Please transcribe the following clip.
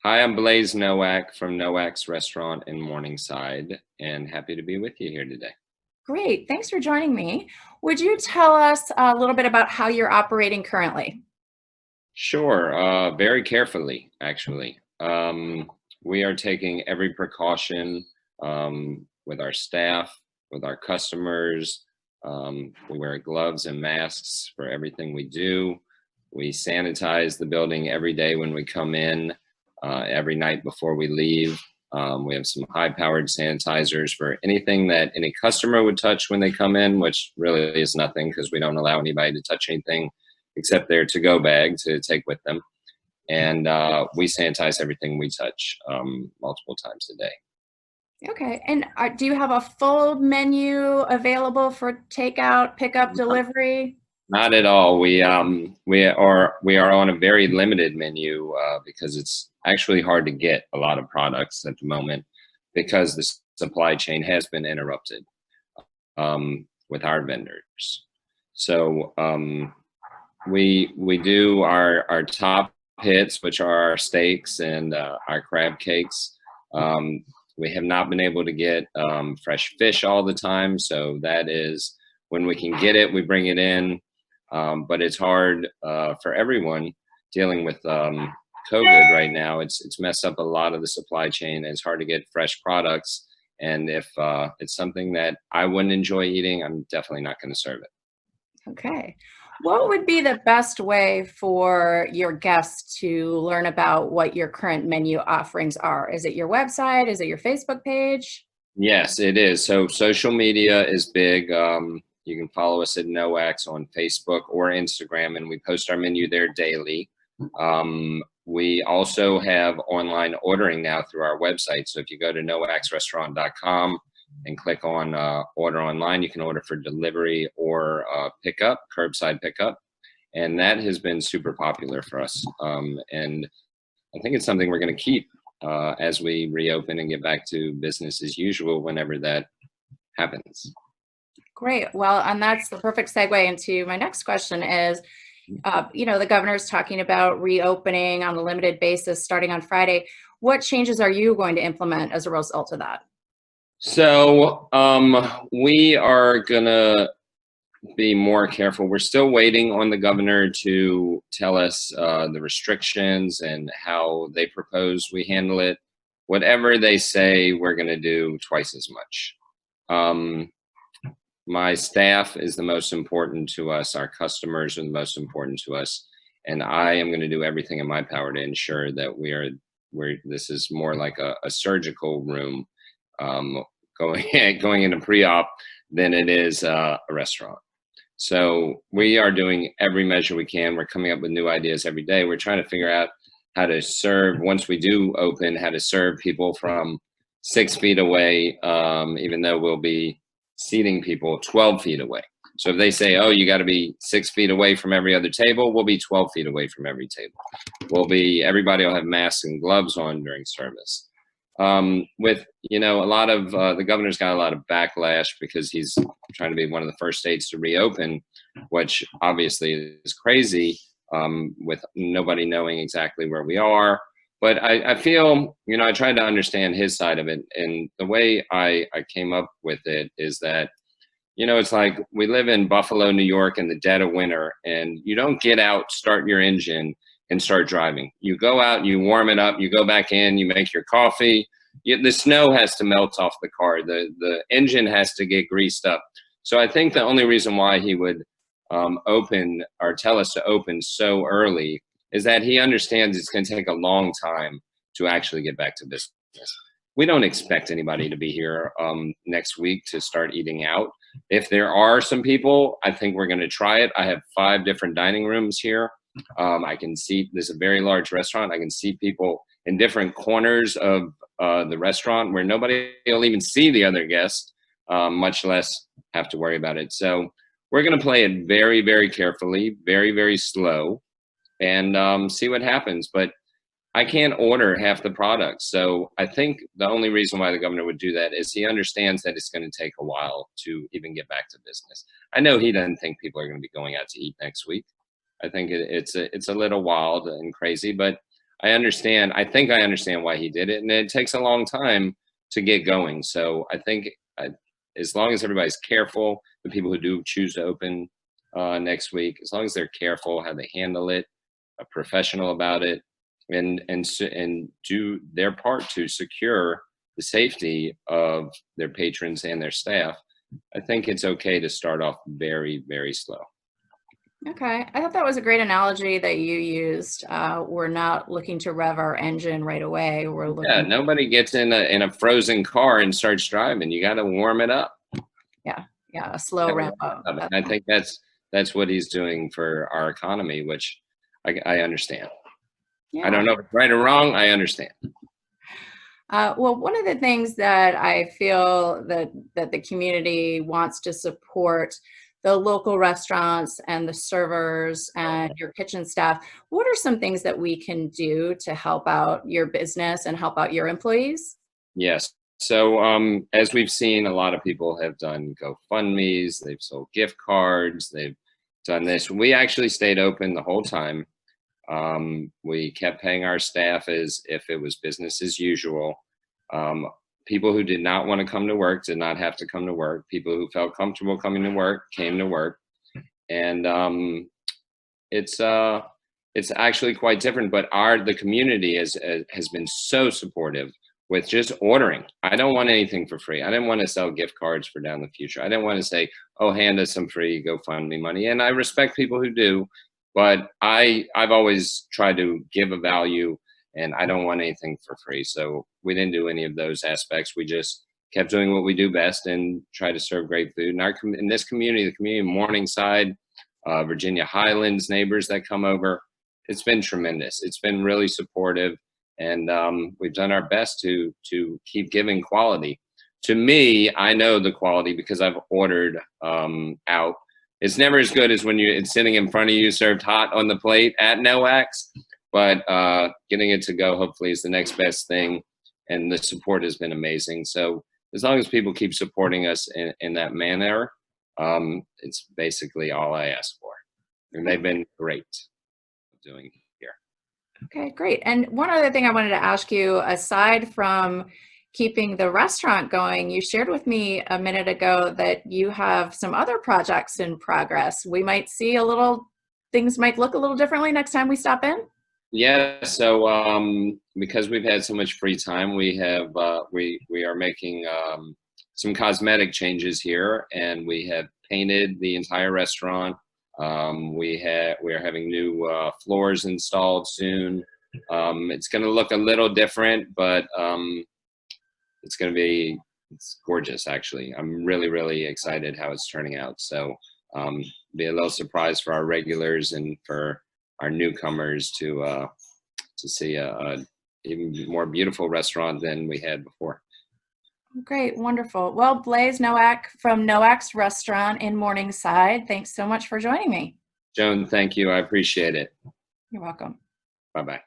Hi, I'm Blaiss Nowak from Nowak's Restaurant in Morningside, and happy to be with you here today. Great, thanks for joining me. Would you tell us a little bit about how you're operating currently? Sure, very carefully, actually. We are taking every precaution with our staff, with our customers. We wear gloves and masks for everything we do. We sanitize the building every day when we come in, every night before we leave. We have some high-powered sanitizers for anything that any customer would touch when they come in, which really is nothing because we don't allow anybody to touch anything except their to-go bag to take with them. And we sanitize everything we touch multiple times a day. Okay, and do you have a full menu available for takeout, pickup, delivery? Not at all. We are on a very limited menu because it's actually hard to get a lot of products at the moment because the supply chain has been interrupted with our vendors. So we do our top hits, which are our steaks and our crab cakes. We have not been able to get fresh fish all the time, so that is when we can get it, we bring it in. But it's hard for everyone dealing with COVID right now. It's messed up a lot of the supply chain. It's hard to get fresh products, and if it's something that I wouldn't enjoy eating, I'm definitely not going to serve it. Okay. What would be the best way for your guests to learn about what your current menu offerings are? Is it your website? Is it your Facebook page? Yes, it is. So social media is big. You can follow us at Nowaks on Facebook or Instagram, and we post our menu there daily. We also have online ordering now through our website. So if you go to nowaksrestaurant.com and click on order online, you can order for delivery or pickup, curbside pickup. And that has been super popular for us. And I think it's something we're going to keep as we reopen and get back to business as usual whenever that happens. Great. Well, and that's the perfect segue into my next question is, the governor's talking about reopening on a limited basis starting on Friday. What changes are you going to implement as a result of that? So we are gonna be more careful. We're still waiting on the governor to tell us the restrictions and how they propose we handle it. Whatever they say, we're gonna do twice as much. My staff is the most important to us. Our customers are the most important to us, and I am going to do everything in my power to ensure that this is more like a surgical room going going into pre-op than it is a restaurant. So we are doing every measure we can. We're coming up with new ideas every day. We're trying to figure out how to serve, once we do open, how to serve people from 6 feet away, even though we'll be seating people 12 feet away. So if they say, oh, you got to be 6 feet away from every other table, we'll be 12 feet away from every table. Everybody will have masks and gloves on during service. With, a lot of, the governor's got a lot of backlash because he's trying to be one of the first states to reopen, which obviously is crazy with nobody knowing exactly where we are. But I feel, I tried to understand his side of it. And the way I came up with it is that, it's like we live in Buffalo, New York in the dead of winter, and you don't get out, start your engine, and start driving. You go out, you warm it up, you go back in, you make your coffee. The snow has to melt off the car. The engine has to get greased up. So I think the only reason why he would open or tell us to open so early is that he understands it's going to take a long time to actually get back to business. We don't expect anybody to be here next week to start eating out. If there are some people, I think we're going to try it. I have 5 different dining rooms here. I can seat, this is a very large restaurant. I can seat people in different corners of the restaurant where nobody will even see the other guest, much less have to worry about it. So we're going to play it very, very carefully, very, very slow, and see what happens. But I can't order half the products. So I think the only reason why the governor would do that is he understands that it's going to take a while to even get back to business. I know he doesn't think people are going to be going out to eat next week. I think it's a little wild and crazy, but I understand. I think I understand why he did it, and it takes a long time to get going. So I think as long as everybody's careful, the people who do choose to open next week, as long as they're careful how they handle it, professional about it, and do their part to secure the safety of their patrons and their staff, I think it's okay to start off very, very slow. Okay, I thought that was a great analogy that you used. We're not looking to rev our engine right away. We're Yeah, looking, nobody gets in a frozen car and starts driving. You got to warm it up. yeah, yeah, a slow Gotta ramp warm up. it up. And I think that's what he's doing for our economy, which I understand. I Yeah. don't know if it's right or wrong. I understand. Well, one of the things that I feel that the community wants to support the local restaurants and the servers and your kitchen staff. What are some things that we can do to help out your business and help out your employees? Yes. So as we've seen, a lot of people have done GoFundMe's. They've sold gift cards. They've done this. We actually stayed open the whole time. We kept paying our staff as if it was business as usual. Um, People who did not want to come to work did not have to come to work. People who felt comfortable coming to work came to work, and it's actually quite different. But the community has been so supportive with just ordering. I don't want anything for free. I didn't want to sell gift cards for down the future. I didn't want to say, oh, hand us some free GoFundMe money. And I respect people who do, but I've always tried to give a value, and I don't want anything for free. So we didn't do any of those aspects. We just kept doing what we do best and try to serve great food. And in this community, the community in Morningside, Virginia Highlands, neighbors that come over, it's been tremendous. It's been really supportive, and we've done our best to keep giving quality. To me, I know the quality because I've ordered out. It's never as good as when it's sitting in front of you, served hot on the plate at Nowaks, but getting it to go hopefully is the next best thing, and the support has been amazing. So as long as people keep supporting us in that manner, it's basically all I ask for, and they've been great doing here. Okay, great. And one other thing I wanted to ask you, aside from keeping the restaurant going, you shared with me a minute ago that you have some other projects in progress. We might see things might look a little differently next time we stop in. Yeah, so because we've had so much free time, we are making some cosmetic changes here, and we have painted the entire restaurant. We are having new floors installed soon. It's going to look a little different, but it's gorgeous actually. I'm really, really excited how it's turning out. So be a little surprise for our regulars and for our newcomers to see a even more beautiful restaurant than we had before. Great, wonderful. Well, Blaiss Nowak from Nowak's Restaurant in Morningside, thanks so much for joining me. Joan, thank you. I appreciate it. You're welcome. Bye-bye.